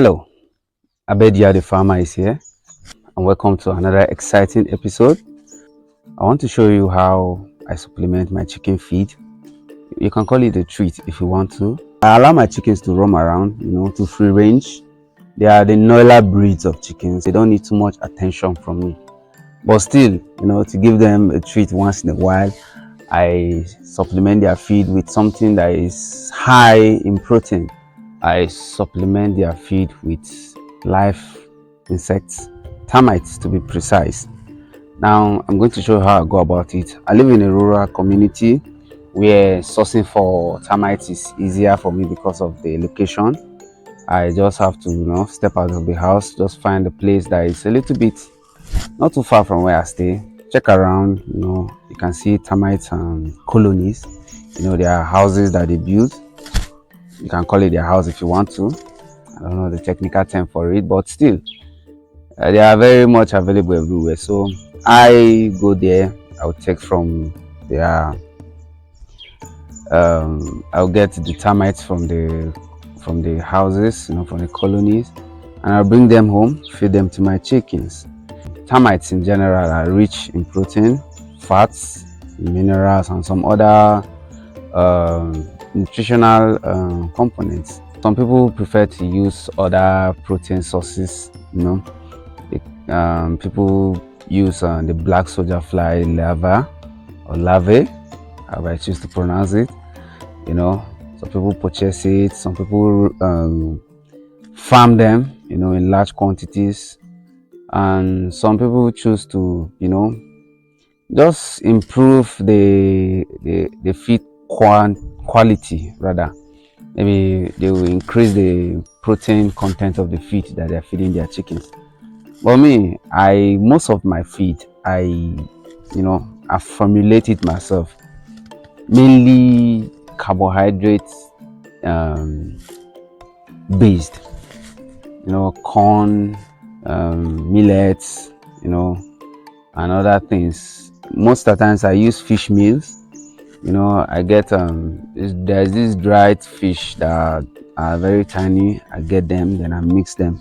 Hello, Abedia the farmer is here, and welcome to another exciting episode. I want to show you how I supplement my chicken feed. You can call it a treat if you want to. I allow my chickens to roam around, to free range. They are the Noila breeds of chickens. They don't need too much attention from me. But still, to give them a treat once in a while, I supplement their feed with something that is high in protein. I supplement their feed with live insects, termites to be precise. Now I'm going to show you how I go about it. I live in a rural community where sourcing for termites is easier for me because of the location. I just have to step out of the house, just find a place that is a little bit not too far from where I stay. Check around, you can see termites and colonies. There are houses that they build. You can call it their house if you want to. I don't know the technical term for it, but still, they are very much available everywhere. So I go there. I'll take from their. I'll get the termites from the houses, from the colonies, and I'll bring them home, feed them to my chickens. Termites in general are rich in protein, fats, minerals, and some other nutritional components. Some people prefer to use other protein sources. People use the black soldier fly larva or larvae, however I choose to pronounce it. Some people purchase it. Some people farm them, in large quantities, and some people choose to, just improve the feed quality rather. Maybe they will increase the protein content of the feed that they're feeding their chickens. But me, most of my feed I formulate it myself, mainly carbohydrates based, corn, millets, and other things. Most of the times I use fish meals. I get there's these dried fish that are very tiny. I get them, then I mix them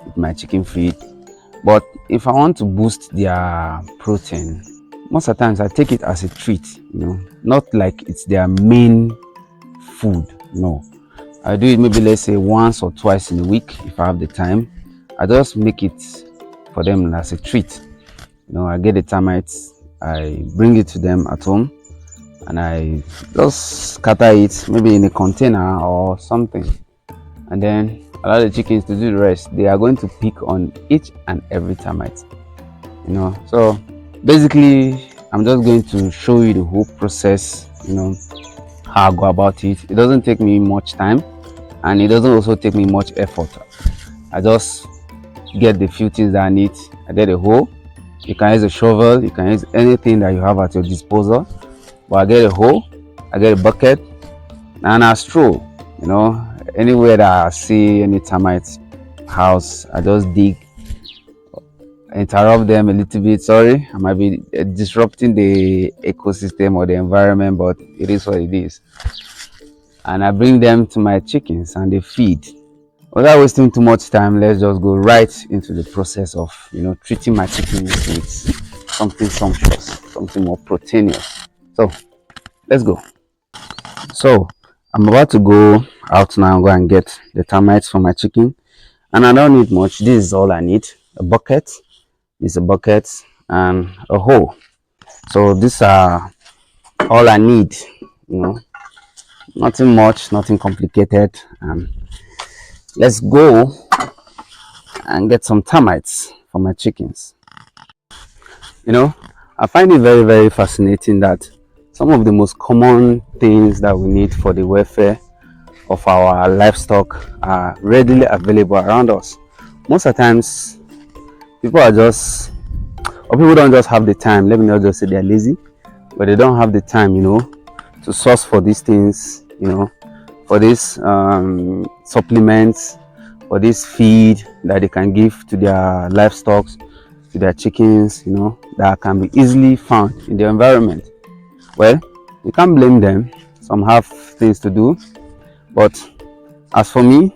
with my chicken feed. But if I want to boost their protein, most of the times I take it as a treat, not like it's their main food. No, I do it maybe, let's say, once or twice in a week if I have the time. I just make it for them as a treat. I get the termites, I bring it to them at home, and I just scatter it maybe in a container or something, and then allow the chickens to do the rest. They are going to pick on each and every termite. So basically I'm just going to show you the whole process, how I go about it. It doesn't take me much time, and it doesn't also take me much effort. I just get the few things that I need. I get a hoe. You can use a shovel, you can use anything that you have at your disposal. But I get a hoe, I get a bucket, and a straw. Anywhere that I see any termite house, I just dig, interrupt them a little bit. Sorry, I might be disrupting the ecosystem or the environment, but it is what it is. And I bring them to my chickens and they feed. Without wasting too much time, let's just go right into the process of treating my chickens with something sumptuous, something more proteinous. So let's go. So I'm about to go out now, go and get the termites for my chicken, and I don't need much. This is all I need: a bucket, and a hoe. So these are all I need. Nothing much, nothing complicated. Let's go and get some termites for my chickens. I find it very, very fascinating that some of the most common things that we need for the welfare of our livestock are readily available around us. Most of the times, people don't just have the time. Let me not just say they're lazy, but they don't have the time, to source for these things, for these supplements, for this feed that they can give to their livestock, to their chickens, that can be easily found in the environment. Well, you can't blame them. Some have things to do, but as for me,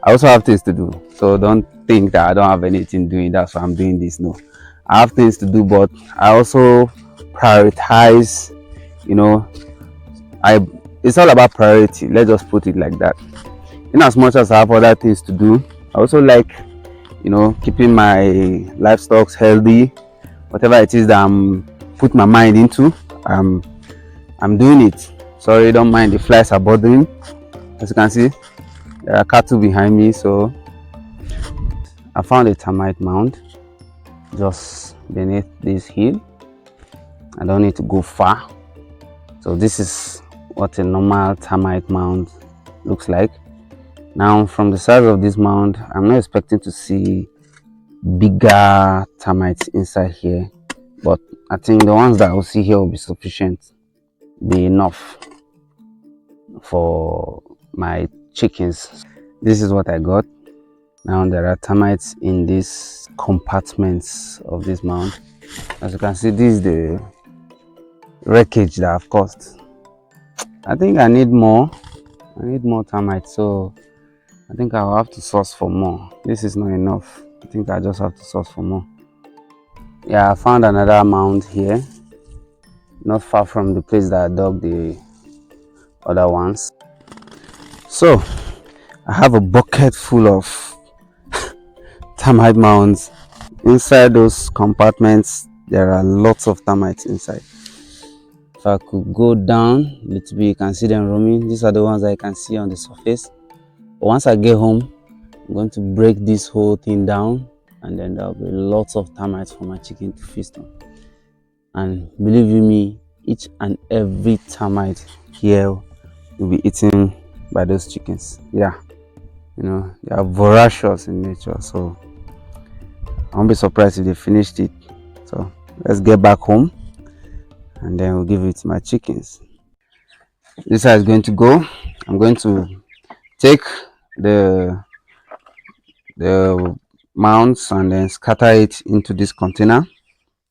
I also have things to do, so don't think that I don't have anything doing, that's why I'm doing this. No, I have things to do, but I also prioritize, you know. I It's all about priority, let's just put it like that. In as much as I have other things to do, I also like, keeping my livestock healthy. Whatever it is that I'm put my mind into, I'm doing it. Sorry, don't mind the flies are bothering. As you can see, there are cattle behind me. So I found a termite mound just beneath this hill. I don't need to go far. So this is what a normal termite mound looks like. Now, from the size of this mound, I'm not expecting to see bigger termites inside here, but I think the ones that I will see here will be sufficient, be enough for my chickens. This is what I got. Now there are termites in these compartments of this mound. As you can see, this is the wreckage that I've caused. I think I need more termites, so I think I'll have to source for more. This is not enough. I think I just have to source for more. Yeah, I found another mound here, not far from the place that I dug the other ones. So I have a bucket full of termite mounds. Inside those compartments, there are lots of termites inside. If I could go down a little bit, you can see them roaming. These are the ones that I can see on the surface. But once I get home, I'm going to break this whole thing down, and then there'll be lots of termites for my chicken to feast on. And believe you me, each and every termite here will be eaten by those chickens. Yeah, they are voracious in nature, so I won't be surprised if they finished it. So let's get back home, and then we'll give it to my chickens. This is how it's going to go. I'm going to take the mounds and then scatter it into this container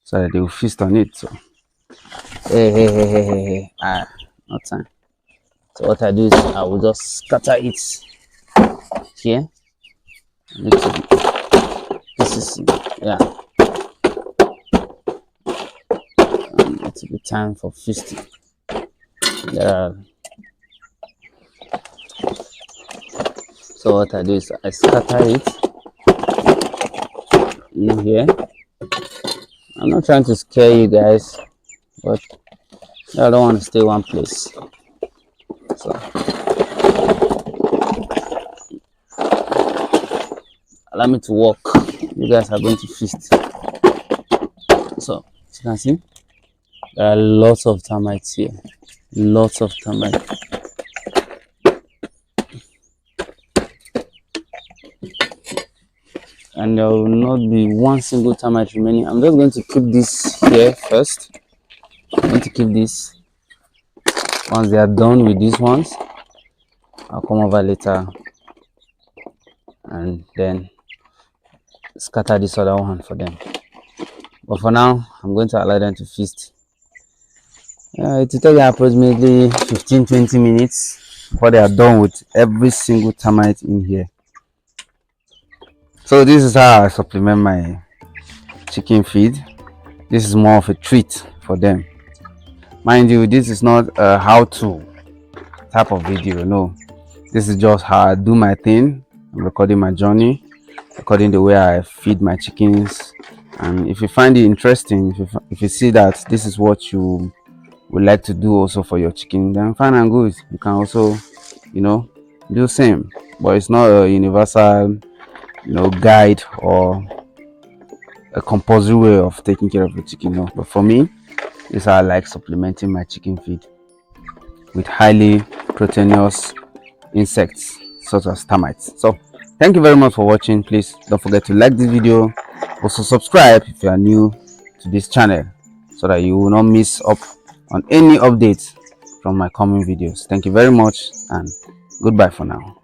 so that they will feast on it. So hey, not time. So what I do is I will just scatter it here. This is, yeah, it will be time for feasting. So what I do is I scatter it in here. I'm not trying to scare you guys, but I don't want to stay one place. So allow me to walk. You guys are going to feast. So as you can see, there are lots of termites here. Lots of termites. And there will not be one single termite remaining. I'm just going to keep this here first. I'm going to keep this. Once they are done with these ones, I'll come over later and then scatter this other one for them. But for now, I'm going to allow them to feast. It will take approximately 15-20 minutes before they are done with every single termite in here. So this is how I supplement my chicken feed. This is more of a treat for them. Mind you, this is not a how-to type of video. No, this is just how I do my thing. I'm recording my journey, recording the way I feed my chickens. And if you find it interesting, if you see that this is what you would like to do also for your chicken, then fine and good. You can also, do the same. But it's not a universal guide or a compulsory way of taking care of the chicken. No, but for me, this is how I like supplementing my chicken feed with highly proteinous insects such as termites. So thank you very much for watching. Please don't forget to like this video, also subscribe if you are new to this channel so that you will not miss up on any updates from my coming videos. Thank you very much and goodbye for now.